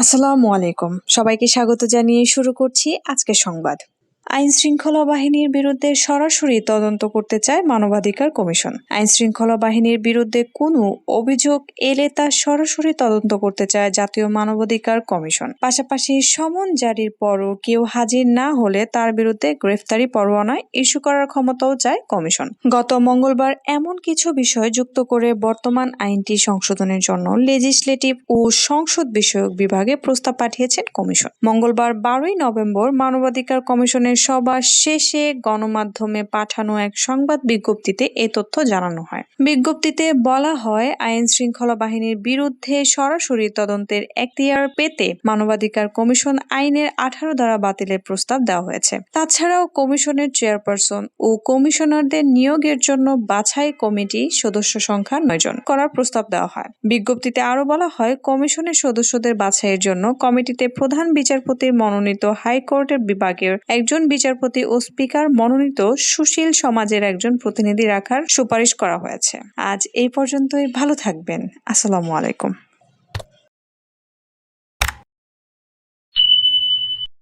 আসসালামু আলাইকুম। সবাইকে স্বাগত জানিয়ে শুরু করছি আজকের সংবাদ। আইন শৃঙ্খলা বাহিনীর বিরুদ্ধে সরাসরি তদন্ত করতে চায় মানবাধিকার কমিশন। আইন শৃঙ্খলা বাহিনীর বিরুদ্ধে কোনো অভিযোগ এলে তা সরাসরি তদন্ত করতে চায় জাতীয় মানবাধিকার কমিশন। পাশাপাশি সমন জারির পরও কেউ হাজির না হলে তার বিরুদ্ধে গ্রেফতারি পরোয়ানা ইস্যু করার ক্ষমতাও চায় কমিশন। গত মঙ্গলবার এমন কিছু বিষয় যুক্ত করে বর্তমান আইনটি সংশোধনের জন্য লেজিসলেটিভ ও সংসদ বিষয়ক বিভাগে প্রস্তাব পাঠিয়েছেন কমিশন। মঙ্গলবার 12ই নভেম্বর মানবাধিকার কমিশনের সভা শেষে গণমাধ্যমে পাঠানো এক সংবাদ বিজ্ঞপ্তিতে এ তথ্য জানানো হয়। বিজ্ঞপ্তিতে বলা হয়, আইন শৃঙ্খলা বাহিনীর বিরুদ্ধে সরাসরি তদন্তের এখতিয়ার পেতে মানবাধিকার কমিশন আইনের 18 ধারা বাতিলের প্রস্তাব দেওয়া হয়েছে। তাছাড়াও কমিশনের চেয়ারপারসন ও কমিশনারদের নিয়োগের জন্য বাছাই কমিটি সদস্য সংখ্যা 9 জন করার প্রস্তাব দেওয়া হয়। বিজ্ঞপ্তিতে আরো বলা হয়, কমিশনের সদস্যদের বাছাইয়ের জন্য কমিটিতে প্রধান বিচারপতির মনোনীত হাইকোর্টের বিভাগের একজন বিচারপতি ও স্পিকার মনোনীত সুশীল সমাজের একজন প্রতিনিধি রাখার সুপারিশ করা হয়েছে। আজ এই পর্যন্তই। ভালো থাকবেন। আসসালামু আলাইকুম।